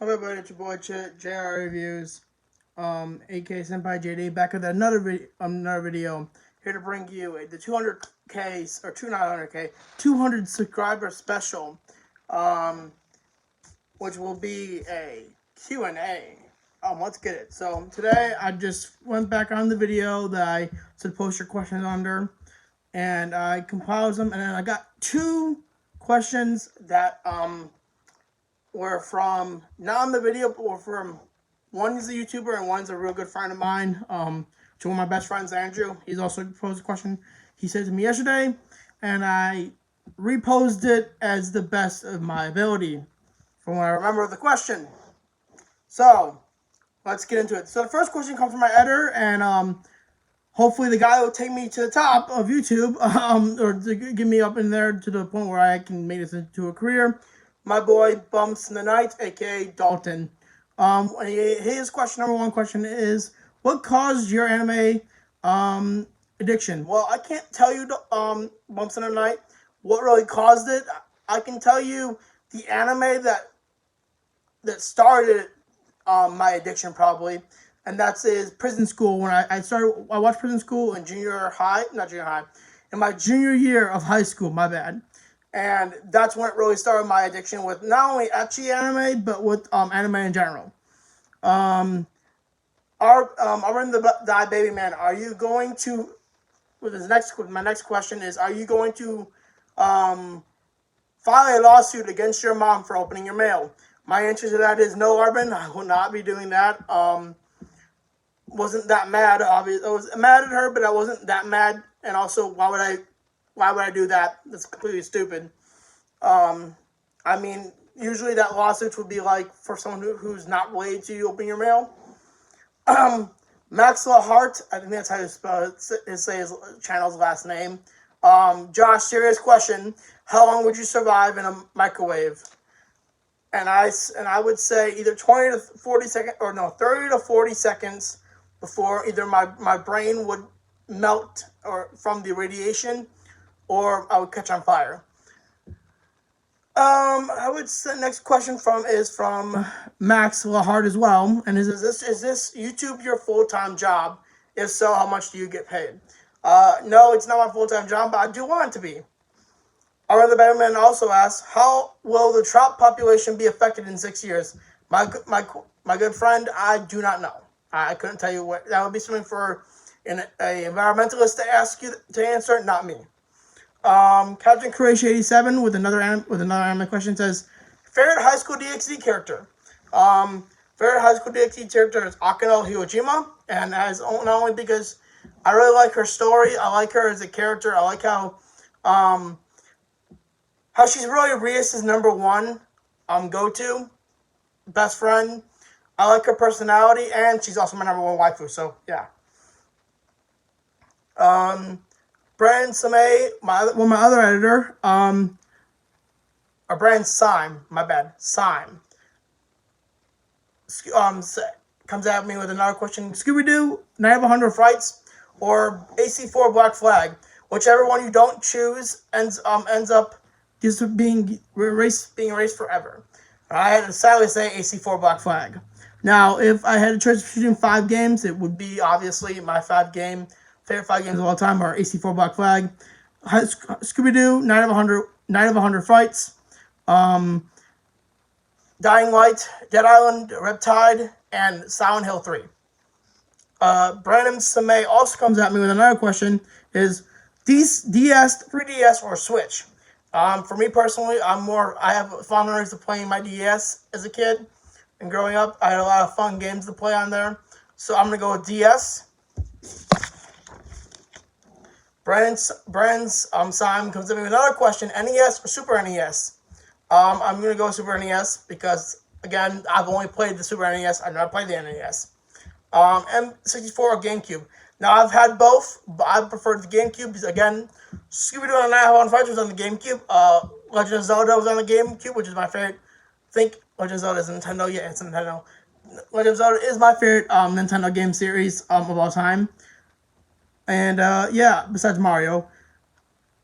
Hello everybody, it's your boy JR Reviews, aka Senpai JD, back with another video, here to bring you the 200K, or 200K, 200 subscriber special, which will be a Q and A. Let's get it. So today I just went back on the video that I said post your questions under, and I compiled them, and then I got two questions that were from, not on the video, but were from, one's a YouTuber and one's a real good friend of mine. To one of my best friends, Andrew. He's also posed a question he said to me yesterday, and I reposed it as the best of my ability from what I remember of the question. So let's get into it. So the first question comes from my editor, and hopefully the guy will take me to the top of YouTube, or to get me up in there to the point where I can make this into a career. My boy Bumps in the Night, aka Dalton. His question, number one question is, what caused your anime addiction? Well, I can't tell you, Bumps in the Night, what really caused it. I can tell you the anime that started my addiction, probably, and that's Prison School. When I watched Prison School in in my junior year of high school, my bad. And that's when it really started my addiction with not only ecchi anime, but with anime in general. Arvin the Die Baby Man, are you going to, my next question is, are you going to file a lawsuit against your mom for opening your mail? My answer to that is no, Arvin, I will not be doing that. Wasn't that mad, obviously. I was mad at her, but I wasn't that mad. And also, why would I do that? That's completely stupid. I mean, usually that lawsuit would be like for someone who's not related to you opening your mail. Max Lahart, I think that's how you spell it, say his channel's last name. Josh, serious question. How long would you survive in a microwave? And I would say either 20 to 40 seconds, or no, 30 to 40 seconds before either my brain would melt or from the radiation, or I would catch on fire. I would say next question is from Max Lahart as well, and is this YouTube your full-time job? If so, how much do you get paid? No, it's not my full-time job, but I do want it to be. Our other Batman also asks, how will the trout population be affected in 6 years? My good friend, I do not know. I couldn't tell you what. That would be something for an environmentalist to ask you to answer, not me. Captain Croatia 87 with another anime question says, favorite high school DxD character. Favorite high school DxD character is Akano Hiojima, and as not only because I really like her story, I like her as a character. I like how she's really Rias' number one go-to best friend. I like her personality, and she's also my number one waifu. So yeah. Brandon Samay, my other editor, or Brandon Syme, my bad, Syme, comes at me with another question. Scooby-Doo, Night of 100 Frights, or AC4 Black Flag, whichever one you don't choose ends up just being erased forever. I had to sadly say AC4 Black Flag. Now, if I had a choice between 5 games, it would be obviously my favorite 5 games of all time are AC4 Black Flag, Scooby-Doo, Night of 100 Frights, Dying Light, Dead Island, Riptide, and Silent Hill 3. Brandon Samay also comes at me with another question, is DS, 3DS, or Switch? For me personally, I have fond memories of playing my DS as a kid, and growing up, I had a lot of fun games to play on there, so I'm going to go with DS. Brandon's Simon comes at me with another question, NES or Super NES? I'm going to go Super NES because, again, I've only played the Super NES. I've never played the NES. M64 or GameCube. Now, I've had both, but I prefer the GameCube because, again, Scooby-Doo and Night of 100 Frights was on the GameCube. Legend of Zelda was on the GameCube, which is my favorite. I think Legend of Zelda is Nintendo. Yeah, it's Nintendo. Legend of Zelda is my favorite Nintendo game series of all time. And, yeah, besides Mario.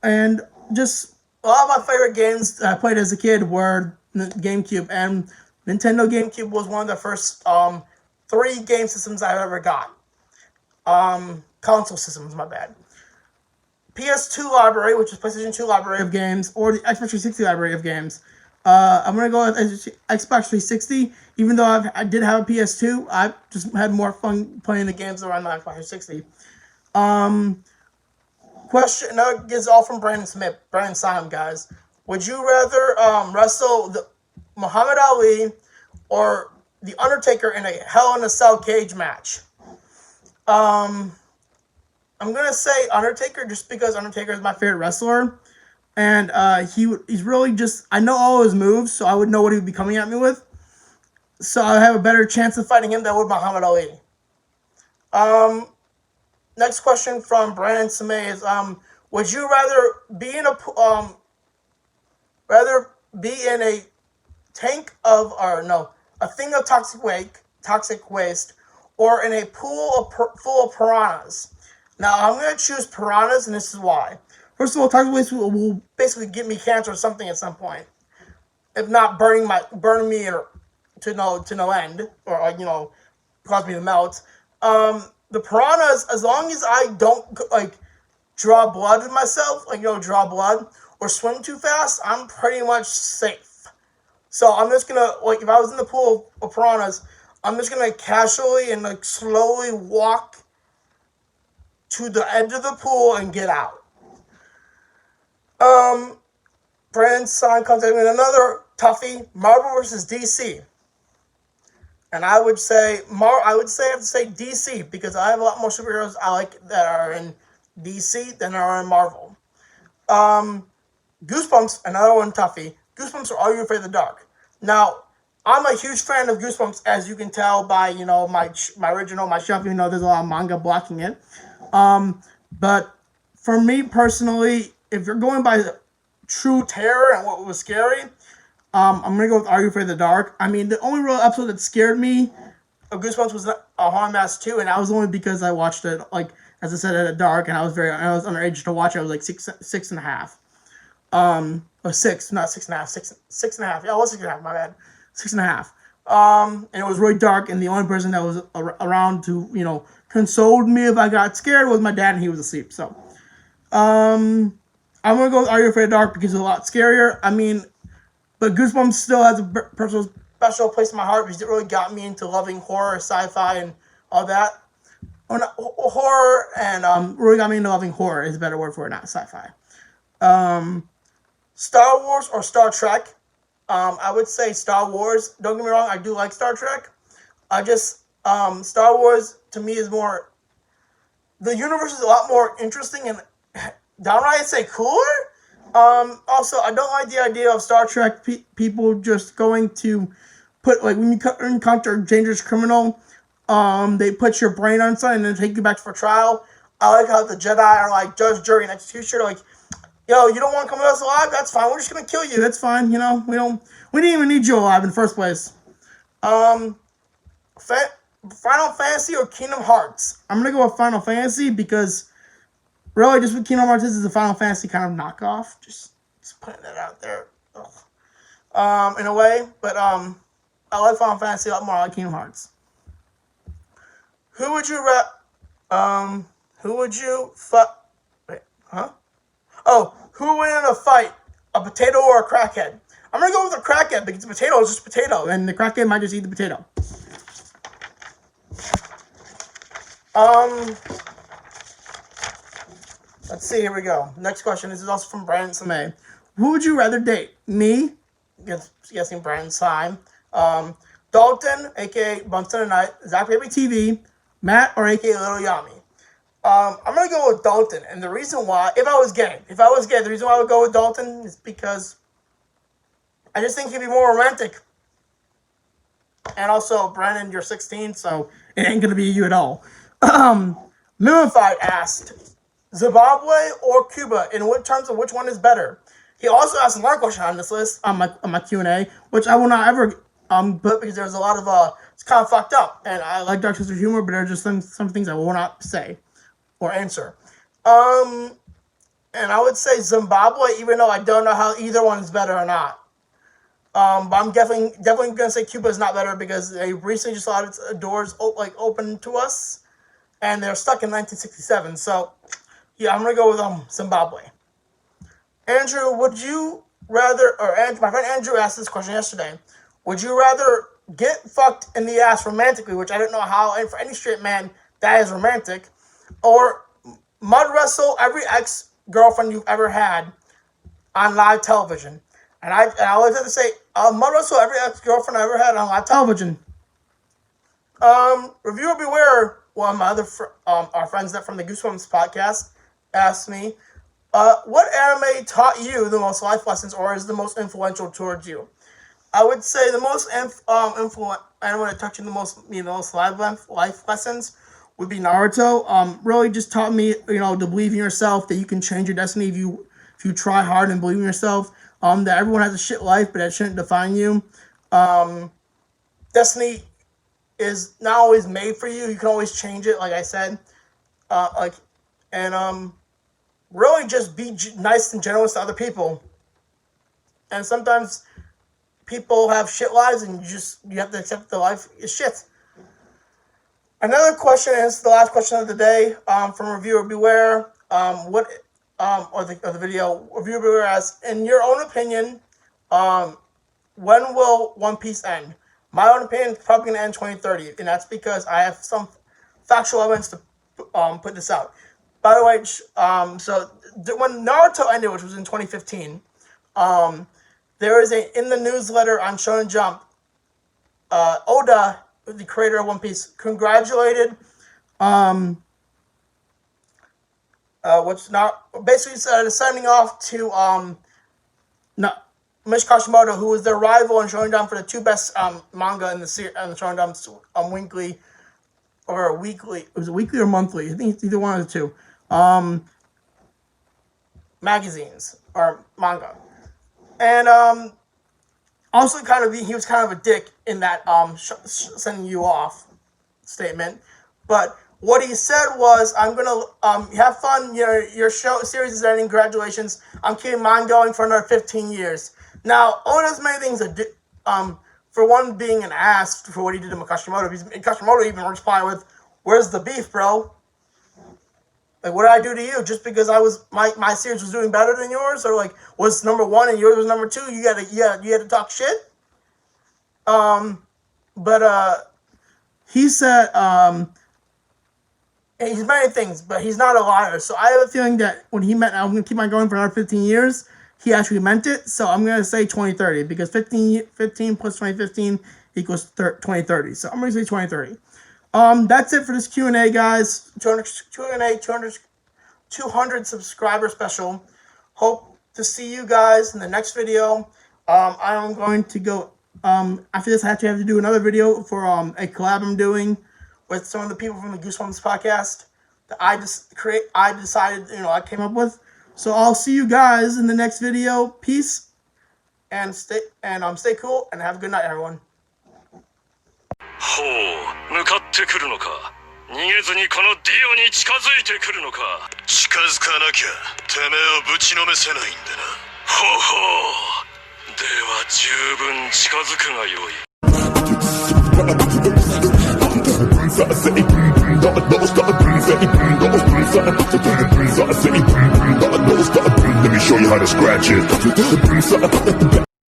And just a lot of my favorite games I played as a kid were the GameCube. And Nintendo GameCube was one of the first 3 game systems I ever got. Console systems, my bad. PS2 library, which is PlayStation 2 library of games, or the Xbox 360 library of games. I'm gonna go with Xbox 360. Even though I did have a PS2, I just had more fun playing the games around the Xbox 360. Question. Now is all from Brandon Smith, Brandon Simon, guys. Would you rather wrestle Muhammad Ali or the Undertaker in a Hell in a Cell cage match? I'm gonna say Undertaker just because Undertaker is my favorite wrestler, and he's really just, I know all his moves, so I would know what he would be coming at me with. So I have a better chance of fighting him than with Muhammad Ali. Next question from Brandon Samay is would you rather be in a tank of, or no, a thing of toxic waste, or in a pool full of piranhas? Now, I'm going to choose piranhas, and this is why. First of all, toxic waste will basically give me cancer or something at some point. If not burning me to no end, or cause me to melt. The piranhas, as long as I don't draw blood in myself, draw blood or swim too fast, I'm pretty much safe. So I'm just gonna, if I was in the pool of piranhas, I'm just gonna casually and slowly walk to the edge of the pool and get out. Brand's son comes in with another toughie: Marvel versus DC. And I would say I have to say DC because I have a lot more superheroes I like that are in DC than are in Marvel. Goosebumps, another one toughie. Goosebumps Are You Afraid of the Dark? Now, I'm a huge fan of Goosebumps, as you can tell by my shelf. There's a lot of manga blocking it. But for me personally, if you're going by true terror and what was scary, I'm gonna go with Are You Afraid of the Dark? I mean, the only real episode that scared me of Goosebumps was Haunted Mask 2, and that was only because I watched it, as I said, at dark, and I was underage to watch it. I was six and a half. Or 6, not 6.5, 6.5. Yeah, it was 6.5. My bad, 6.5. And it was really dark, and the only person that was around to console me if I got scared was my dad, and he was asleep. So, I'm gonna go with Are You Afraid of the Dark because it's a lot scarier. I mean, but Goosebumps still has a personal special place in my heart because it really got me into loving horror, sci-fi, and all that. Horror, and really got me into loving horror is a better word for it, not sci-fi. Star Wars or Star Trek? I would say Star Wars. Don't get me wrong, I do like Star Trek. Star Wars to me is more, the universe is a lot more interesting and downright I'd say cooler. Also, I don't like the idea of Star Trek people just going to put, when you encounter a dangerous criminal, they put your brain on something and then take you back for trial. I like how the Jedi are judge, jury, and executioner. You don't want to come with us alive? That's fine. We're just gonna kill you. That's fine. We didn't even need you alive in the first place. Final Fantasy or Kingdom Hearts? I'm gonna go with Final Fantasy because really, just what Kingdom Hearts is a Final Fantasy kind of knockoff. Just putting that out there. In a way, but I like Final Fantasy a lot more. I like Kingdom Hearts. Who would you Wait, huh? Oh, who would win in a fight, a potato or a crackhead? I'm gonna go with a crackhead because the potato is just potato, and the crackhead might just eat the potato. Let's see. Here we go. Next question. This is also from Brandon Samay. Who would you rather date? Me, guessing Brandon's time. Dalton, aka Bunsen and Knight, Zach Baby TV, Matt, or aka Little Yami. I'm gonna go with Dalton, and the reason why, if I was gay, the reason why I would go with Dalton is because I just think he'd be more romantic. And also, Brandon, you're 16, so it ain't gonna be you at all. Mimified asked, Zimbabwe or Cuba, in what terms of which one is better? He also asked another question on this list, on my Q and A, which I will not ever put because there's a lot of it's kind of fucked up, and I like Dark Sister humor, but there are just some things I will not say or answer. And I would say Zimbabwe, even though I don't know how either one is better or not. But I'm definitely gonna say Cuba is not better because they recently just allowed its doors open to us, and they're stuck in 1967. So yeah, I'm gonna go with Zimbabwe. Andrew, would you rather, or my friend Andrew asked this question yesterday. Would you rather get fucked in the ass romantically, which I don't know how, and for any straight man that is romantic, or mud wrestle every ex-girlfriend you've ever had on live television? And I always have to say, mud wrestle every ex-girlfriend I ever had on live television. Reviewer Beware, one of my other our friends that from the Goosebumps podcast, asked me, what anime taught you the most life lessons, or is the most influential towards you? I would say the most influential anime that taught you the most life lessons would be Naruto. Really just taught me, to believe in yourself, that you can change your destiny if you try hard and believe in yourself. That everyone has a shit life, but that shouldn't define you. Destiny is not always made for you. You can always change it, like I said. Really just be nice and generous to other people. And sometimes people have shit lives, and you have to accept the life is shit. Another question is the last question of the day from Reviewer Beware. Or the video, Reviewer Beware asks, in your own opinion, when will One Piece end? My own opinion is probably going to end 2030, and that's because I have some factual evidence to put this out. By the way, when Naruto ended, which was in 2015, there is in the newsletter on Shonen Jump, Oda, the creator of One Piece, congratulated signing off to Mish Kashimoto, who was their rival in Shonen Jump for the two best manga in the Shonen Jump's weekly or weekly. Was it weekly or monthly? I think it's either one of the two. Magazines or manga, and also he was kind of a dick in that sending you off statement, but what he said was, I'm gonna have fun. Your series is ending. Congratulations. I'm keeping mine going for another 15 years. Now, Oda does many things for one, being an ass for what he did to Kashimoto. Kashimoto even replied with, "Where's the beef, bro? Like, what did I do to you? Just because my series was doing better than yours, or was number one and yours was number two? You had to talk shit." He said he's many things, but he's not a liar. So I have a feeling that when he meant I'm going to keep on going for another 15 years, he actually meant it. So I'm going to say 2030 because 15 plus 2015 equals 2030. So I'm going to say 2030. That's it for this Q&A, guys. 200 subscriber special. Hope to see you guys in the next video. I'm going to go, after this I actually have to do another video for a collab I'm doing with some of the people from the Goosebumps podcast that I decided, I came up with. So I'll see you guys in the next video. Peace and stay cool and have a good night, everyone. ほう、向かってくるのか。逃げずにこのディオに近づいてくるのか。近づかなきゃてめえをぶちのめせないんでな。ほうほう。では十分近づくがよい。Let me show you how to scratch it.